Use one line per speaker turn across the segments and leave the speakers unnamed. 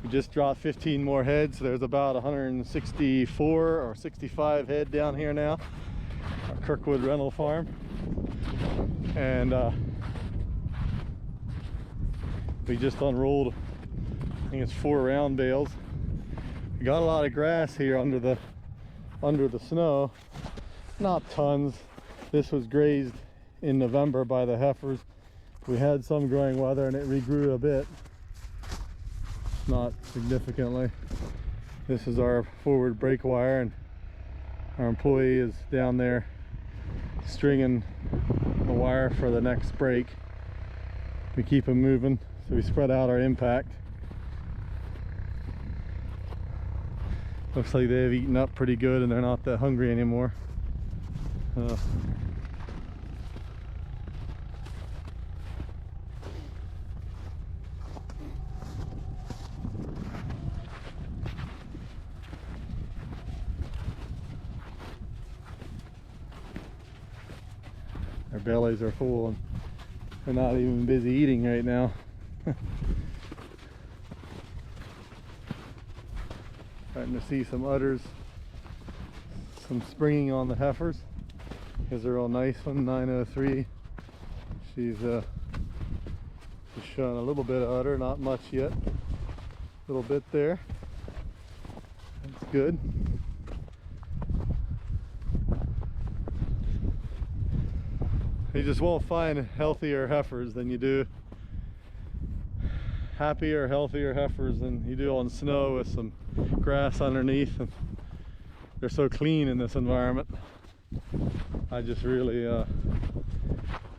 We just dropped 15 more heads, so there's about 164 or 65 head down here now. Our Kirkwood rental farm. And we just unrolled, I think it's 4 round bales. We got a lot of grass here under the snow. Not tons. This was grazed in November by the heifers. We had some growing weather and it regrew a bit. Not significantly. This is our forward brake wire, and our employee is down there stringing the wire for the next brake. We keep them moving, so we spread out our impact. Looks like they've eaten up pretty good and they're not that hungry anymore. Their bellies are full and they're not even busy eating right now. Starting to see some udders, some springing on the heifers. Here's a real nice one, 903. She's just showing a little bit of udder, not much yet. A little bit there. That's good. You just won't find healthier heifers than you do, happier, healthier heifers than you do on snow with some grass underneath. And they're so clean in this environment. I just really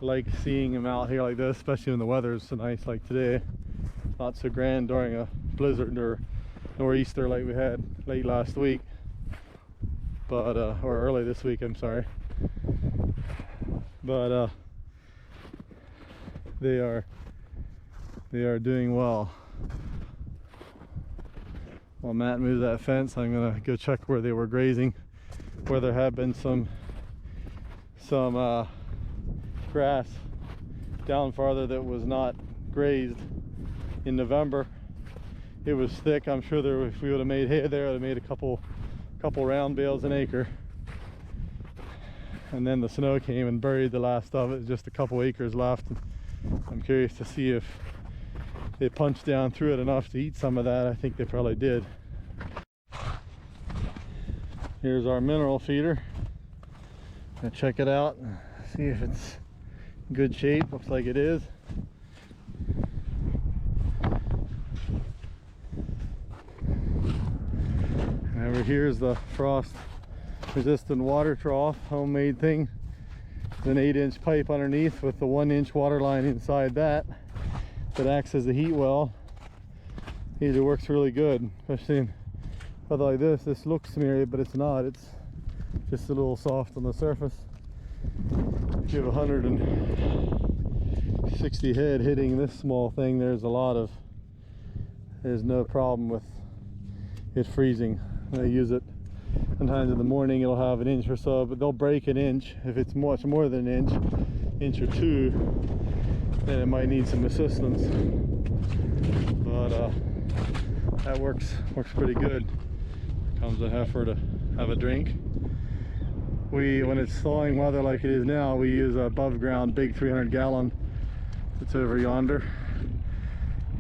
like seeing them out here like this, especially when the weather is so nice like today. Not so grand during a blizzard or nor'easter like we had late last week, but or early this week, I'm sorry. But they are doing well. While Matt moves that fence, I'm gonna go check where they were grazing, where there had been some grass down farther that was not grazed in November. It was thick. I'm sure there, if we would have made hay there, it would have made a couple round bales an acre. And then the snow came and buried the last of it. Just a couple acres left. I'm curious to see if they punched down through it enough to eat some of that. I think they probably did. Here's our mineral feeder. Gonna check it out, see if it's in good shape. Looks like it is. And over here is the frost resistant water trough, homemade thing. There's an 8-inch pipe underneath with the 1-inch water line inside that acts as a heat well. It works really good, especially in weather like this. This looks smeary, but it's not. It's just a little soft on the surface. If you have 160 head hitting this small thing, there's no problem with it freezing. They use it sometimes in the morning. It'll have an inch or so, but they'll break an inch. If it's much more than an inch or two, then it might need some assistance. But that works pretty good. Comes a heifer to have a drink. When it's thawing weather like it is now, we use a above ground big 300 gallon. It's over yonder.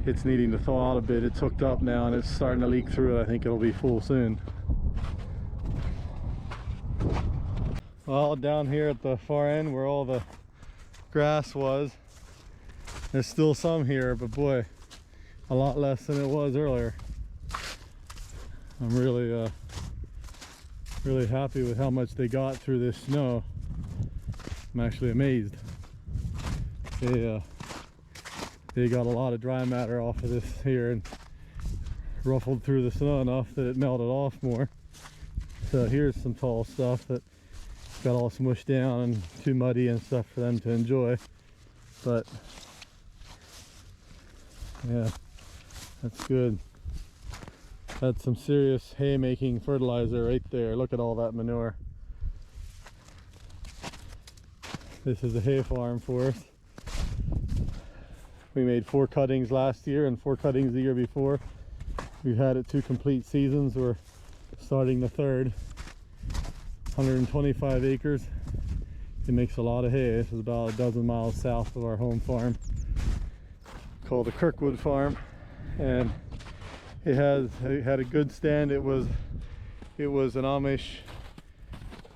It's needing to thaw out a bit. It's hooked up now and it's starting to leak through it. I think it'll be full soon. Well, down here at the far end where all the grass was, there's still some here, but boy, a lot less than it was earlier. I'm really really happy with how much they got through this snow. I'm actually amazed. They got a lot of dry matter off of this here and ruffled through the snow enough that it melted off more. So here's some tall stuff that got all smushed down and too muddy and stuff for them to enjoy. But yeah, that's good. That's some serious hay making fertilizer right there. Look at all that manure. This is a hay farm for us. We made 4 cuttings last year and 4 cuttings the year before. We've had it 2 complete seasons. We're starting the 3rd. 125 acres. It makes a lot of hay. This is about a dozen miles south of our home farm called the Kirkwood Farm, and it had a good stand. It was an Amish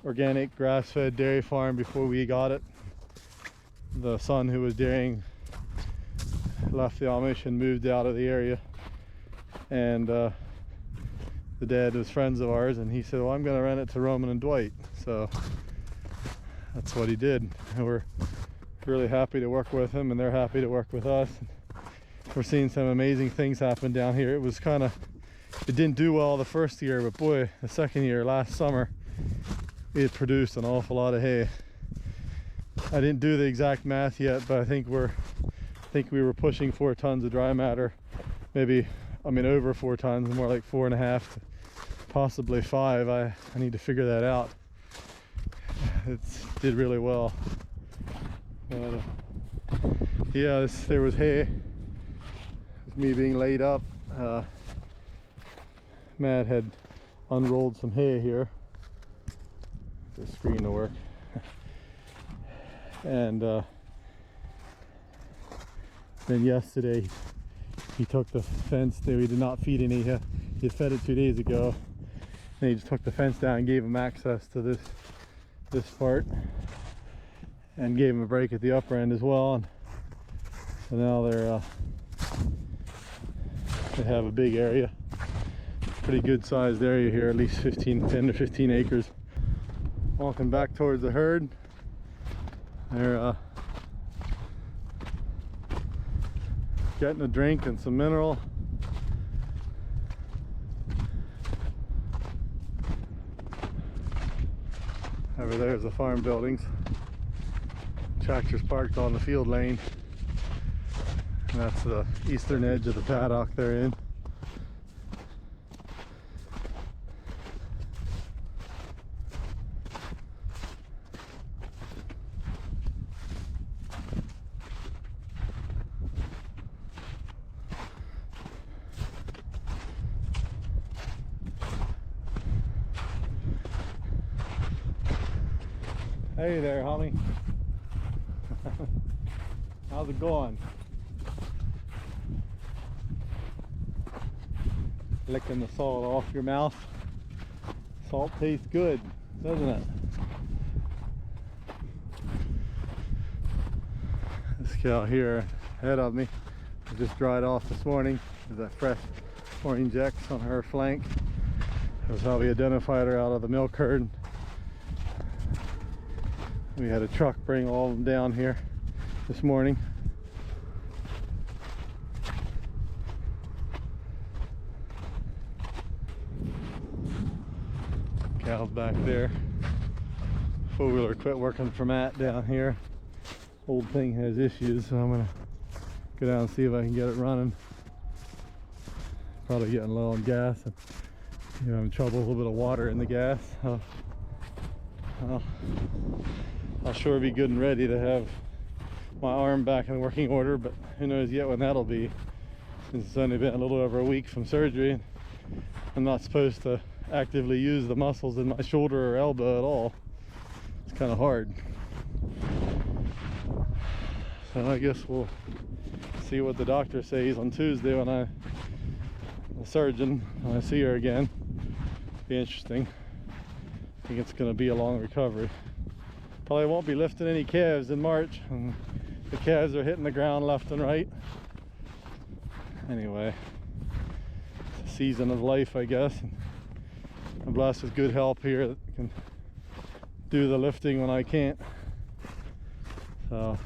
organic grass-fed dairy farm before we got it. The son who was dairying left the Amish and moved out of the area, and the dad was friends of ours, and he said, well, I'm going to rent it to Roman and Dwight. So that's what he did, and we're really happy to work with him, and they're happy to work with us. We're seeing some amazing things happen down here. It didn't do well the first year, but boy, the second year, last summer, it produced an awful lot of hay. I didn't do the exact math yet, but I think we were pushing 4 tons of dry matter, maybe, over 4 tons, more like 4.5 to possibly 5. I need to figure that out. It did really well. Yeah, there was hay. Me being laid up. Matt had unrolled some hay here. The screen to work. And then yesterday he took the fence that we did not feed any. He had fed it 2 days ago. And he just took the fence down and gave him access to this part, and gave him a break at the upper end as well. And so now they have a big area, pretty good sized area here, at least 10 to 15 acres. Walking back towards the herd. They're getting a drink and some mineral. Over there's the farm buildings. Tractors parked on the field lane. And that's the eastern edge of the paddock they're in. Hey there, homie. How's it going? Licking the salt off your mouth. Salt tastes good, doesn't it? This cow here ahead of me, I just dried off this morning. There's that fresh orange X on her flank. That was how we identified her out of the milk herd. We had a truck bring all of them down here this morning. Cows back there. Four-wheeler quit working for Matt down here. Old thing has issues, so I'm gonna go down and see if I can get it running. Probably getting low on gas, and having trouble with a little bit of water in the gas. I'll sure be good and ready to have my arm back in working order, but who knows yet when that'll be, since it's only been a little over a week from surgery. I'm not supposed to actively use the muscles in my shoulder or elbow at all. It's kind of hard. So I guess we'll see what the doctor says on Tuesday when the surgeon, when I see her again. Be interesting. I think it's going to be a long recovery. Probably won't be lifting any calves in March, and the calves are hitting the ground left and right. Anyway, it's a season of life, I guess. I'm blessed with good help here that can do the lifting when I can't. So